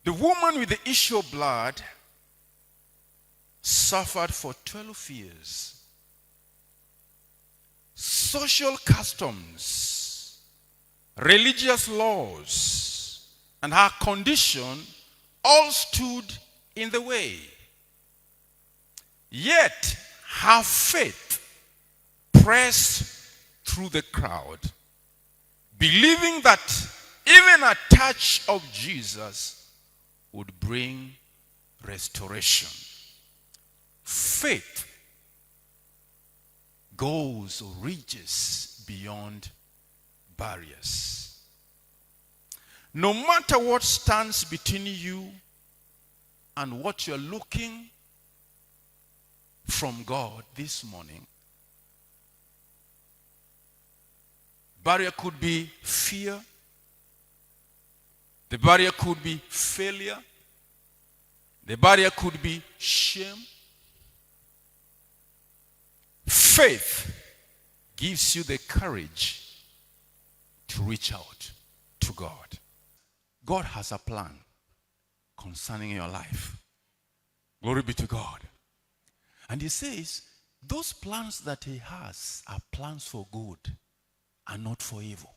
The woman with the issue of blood suffered for 12 years. Social customs, religious laws, and her condition all stood in the way. Yet her faith pressed through the crowd, believing that even a touch of Jesus would bring restoration. Faith goes or reaches beyond barriers. No matter what stands between you and what you're looking from God this morning, barrier could be fear, the barrier could be failure, the barrier could be shame. Faith gives you the courage to reach out to God. God has a plan concerning your life. Glory be to God. And he says, those plans that he has are plans for good and not for evil.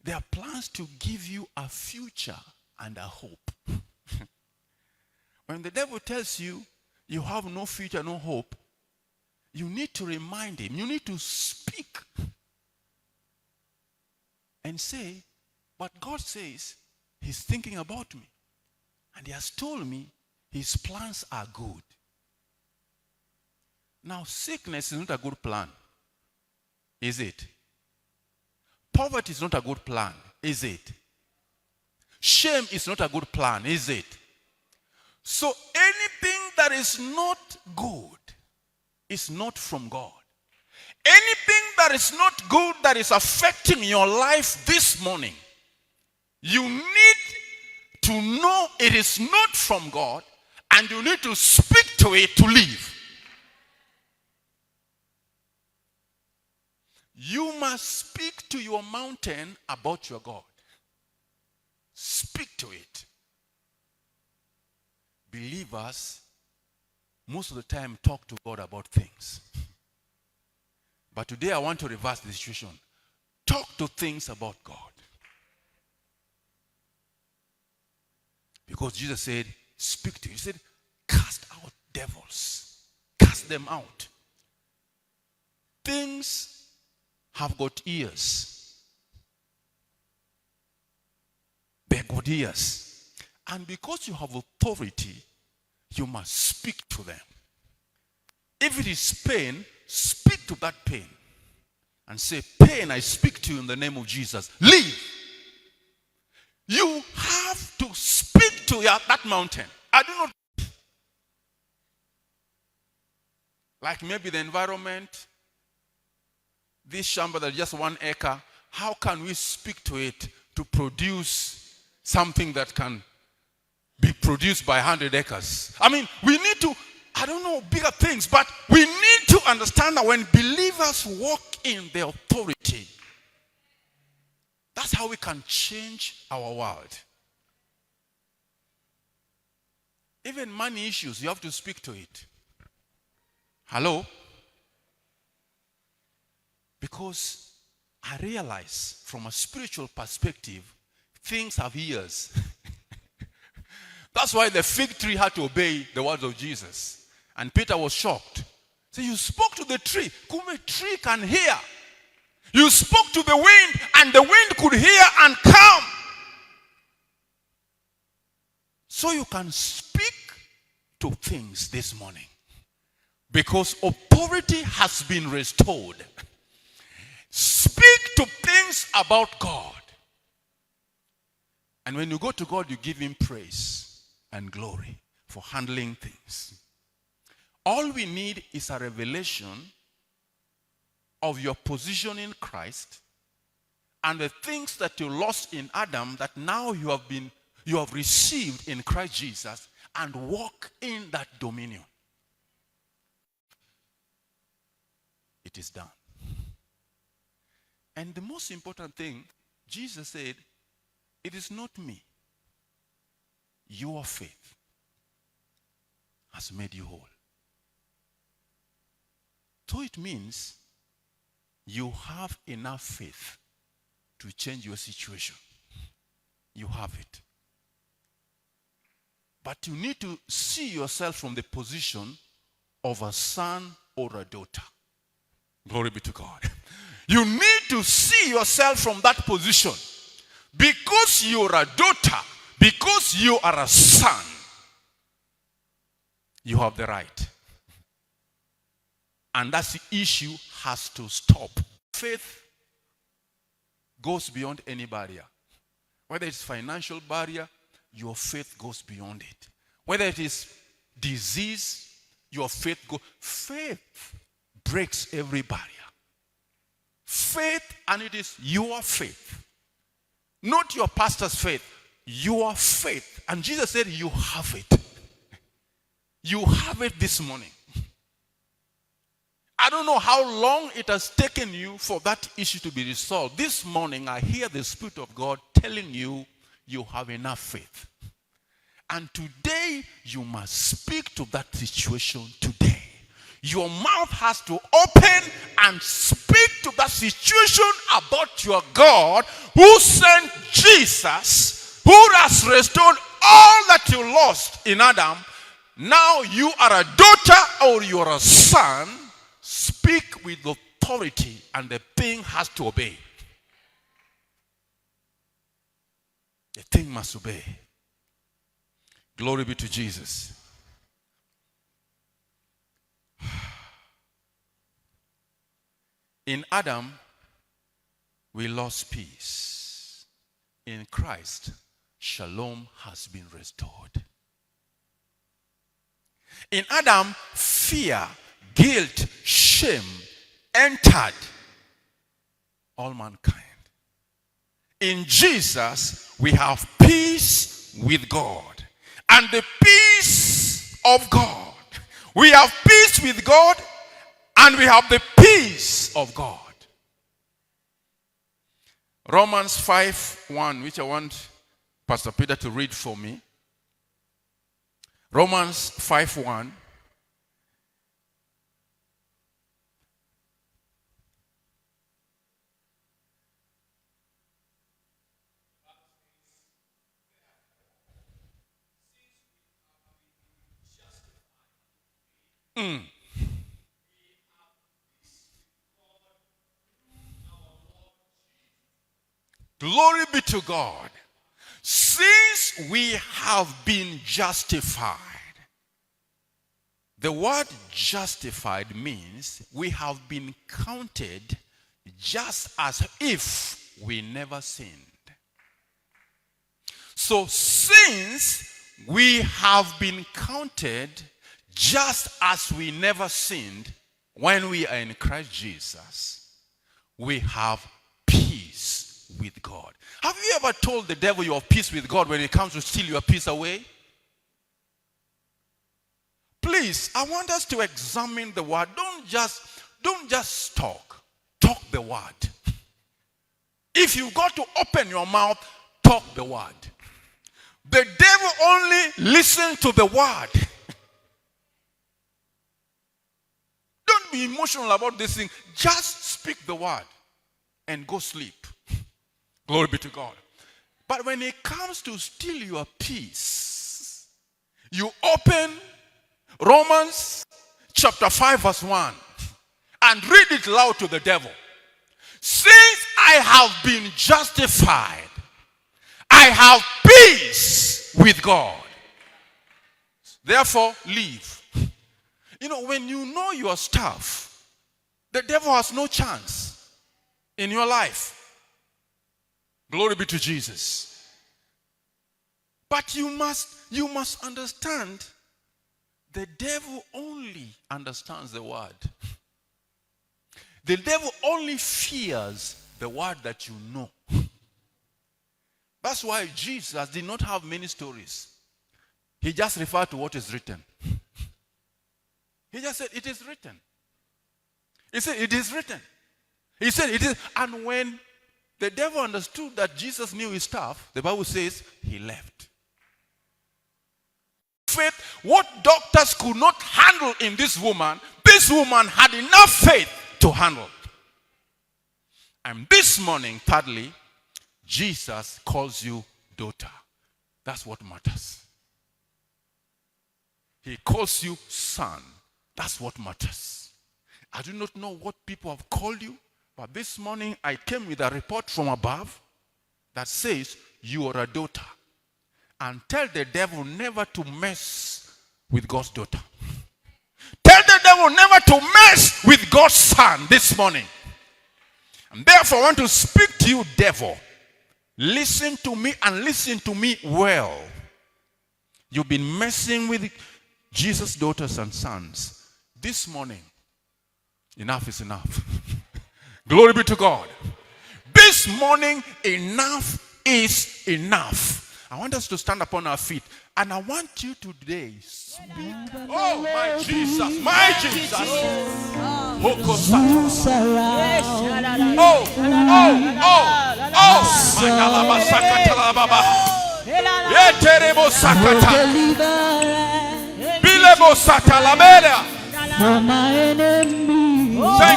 They are plans to give you a future and a hope. When the devil tells you you have no future, no hope, you need to remind him, you need to speak and say, but God says he's thinking about me. And he has told me his plans are good. Now, sickness is not a good plan, is it? Poverty is not a good plan, is it? Shame is not a good plan, is it? So anything that is not good is not from God. Anything that is not good that is affecting your life this morning, you need to know it is not from God, and you need to speak to it to live. You must speak to your mountain about your God. Speak to it. Believers, most of the time, talk to God about things. But today I want to reverse the situation. Talk to things about God. Because Jesus said, speak to you. He said, cast out devils. Cast them out. Things have got ears. They're got ears. And because you have authority, you must speak to them. If it is pain, speak to that pain. And say, pain, I speak to you in the name of Jesus. Leave. You have to speak to that mountain. I do not. Like maybe the environment, this shamba that is just 1 acre, how can we speak to it to produce something that can be produced by 100 acres? I mean, we need to, I don't know, bigger things, but we need to understand that when believers walk in the authority, that's how we can change our world. Even money issues, you have to speak to it. Hello? Because I realize from a spiritual perspective, things have ears. That's why the fig tree had to obey the words of Jesus. And Peter was shocked. So you spoke to the tree. The tree can hear. You spoke to the wind, and the wind could hear and come. So you can speak to things this morning. Because authority has been restored. Speak to things about God. And when you go to God, you give him praise and glory for handling things. All we need is a revelation of your position in Christ and the things that you lost in Adam that now you have received in Christ Jesus, and walk in that dominion. It is done. And the most important thing, Jesus said, it is not me. Your faith has made you whole. So it means you have enough faith to change your situation. You have it. But you need to see yourself from the position of a son or a daughter. Glory be to God. You need to see yourself from that position. Because you're a daughter, because you are a son, you have the right. And that issue has to stop. Faith goes beyond any barrier. Whether it's financial barrier, your faith goes beyond it. Whether it is disease, your faith goes. Faith breaks every barrier. Faith, and it is your faith. Not your pastor's faith. Your faith. And Jesus said, you have it. You have it this morning. I don't know how long it has taken you for that issue to be resolved. This morning, I hear the Spirit of God telling you, you have enough faith. And today, you must speak to that situation today. Your mouth has to open and speak to that situation about your God who sent Jesus, who has restored all that you lost in Adam. Now you are a daughter or you are a son. Speak with authority and the thing has to obey. The thing must obey. Glory be to Jesus. In Adam, we lost peace. In Christ, shalom has been restored. In Adam, fear, guilt, shame entered all mankind. In Jesus, we have peace with God. And the peace of God. We have peace with God and we have the peace of God. Romans 5:1, which I want Pastor Peter to read for me. Romans 5:1. Glory be to God. Since we have been justified. The word justified means we have been counted just as if we never sinned. So since we have been counted just as we never sinned, when we are in Christ Jesus, we have peace with God. Have you ever told the devil you have peace with God when it comes to steal your peace away? Please, I want us to examine the word. Don't just talk. Talk the word. If you've got to open your mouth, talk the word. The devil only listens to the word. Don't be emotional about this thing. Just speak the word and go sleep. Glory be to God. But when it comes to steal your peace, you open Romans chapter 5 verse 1 and read it loud to the devil. Since I have been justified, I have peace with God. Therefore, leave. You know, when you know your stuff, the devil has no chance in your life. Glory be to Jesus. But you must understand, the devil only understands the word. The devil only fears the word that you know. That's why Jesus did not have many stories. He just referred to what is written. He just said, it is written. He said, it is written. He said, it is. And when the devil understood that Jesus knew his stuff, the Bible says, he left. faith. What doctors could not handle in this woman had enough faith to handle. And this morning, thirdly, Jesus calls you daughter. That's what matters. He calls you son. That's what matters. I do not know what people have called you, but this morning I came with a report from above that says you are a daughter. And tell the devil never to mess with God's daughter. Tell the devil never to mess with God's son this morning. And therefore I want to speak to you, devil. Listen to me and listen to me well. You've been messing with Jesus' daughters and sons. This morning, enough is enough. Glory be to God. This morning, enough is enough. I want us to stand upon our feet. And I want you today speak. Oh, my Jesus. My Jesus. Thank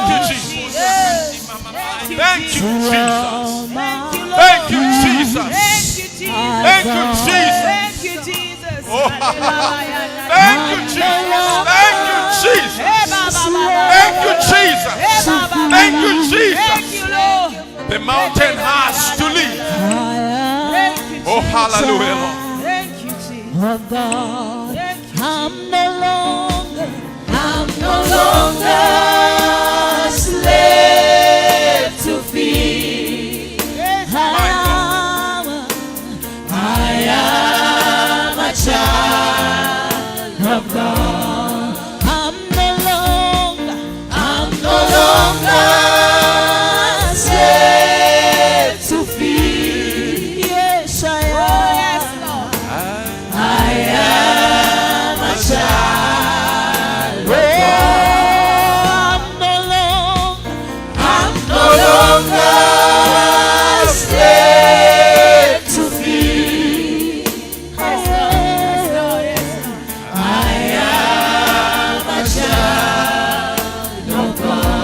you, Jesus. Thank you, Jesus. Thank you, Jesus. Thank you, Jesus. Oh, thank you, Jesus. Thank you, Jesus. Thank you, Jesus. Thank you, Jesus. The mountain has to leave. Oh, hallelujah, Lord. Thank you, Jesus. Oh God, I'm no longer slave to fear. I am a child of God. I'm no longer slave to fear. Yes, I am. I am a child of God. I'm no longer slave to fear. I am a child of God.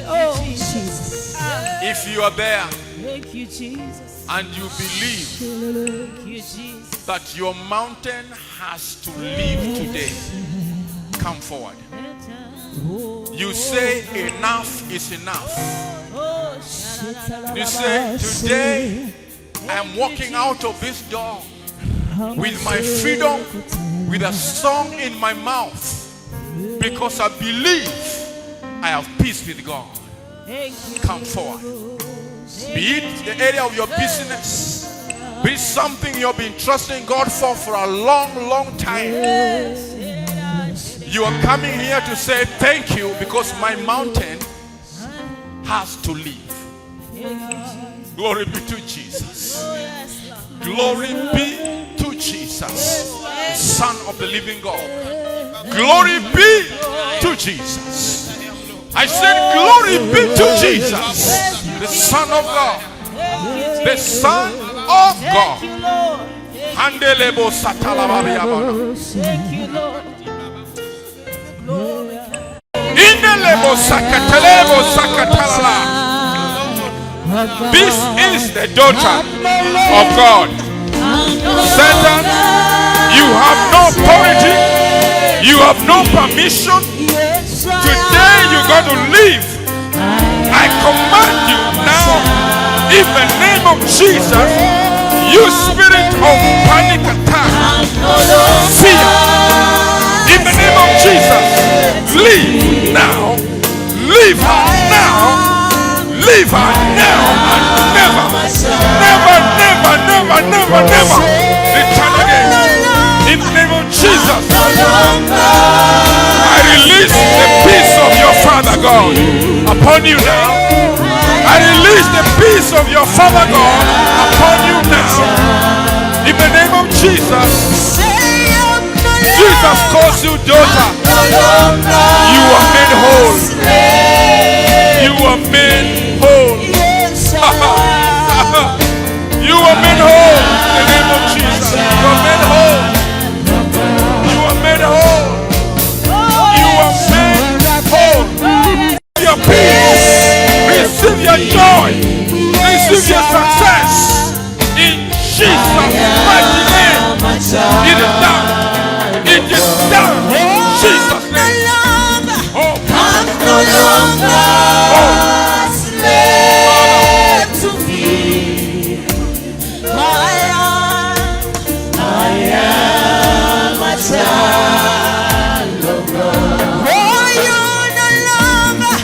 Oh, Jesus. If you are there Thank you, Jesus. and you believe Thank you, Jesus. that your mountain has to leave today, come forward. You say enough is enough. You say, today I am walking out of this door with my freedom, with a song in my mouth, because I believe I have peace with God. Come forward. Be it the area of your business, be it something you've been trusting God for a long, long time. You are coming here to say thank you because my mountain has to leave. Glory be to Jesus. Glory be to Jesus, the Son of the living God. Glory be to Jesus. I said glory be to Jesus, the Son of God. The Son of God. Handelebo satalabariabana. Indelebo sakatelebo sakatalala. This is the daughter of God. Satan, you have no authority. You have no permission. Today you're going to leave. I command you now, in the name of Jesus, you spirit of panic attack, fear, in the name of Jesus, leave now. Leave her now. Leave her now and never, never, never, never, never, never return again. In the name of Jesus, I release the peace of your Father God upon you now. I release the peace of your Father God upon you now. In the name of Jesus, Jesus calls you daughter. You are made whole. You are made whole. You are made whole in the name of Jesus. You are made whole. peace. Receive your joy. Receive your success. In Jesus' mighty name. It is done. It is done. In Jesus' name. Oh, I'm no longer slave to fear. I am a child of God. Oh, you're no longer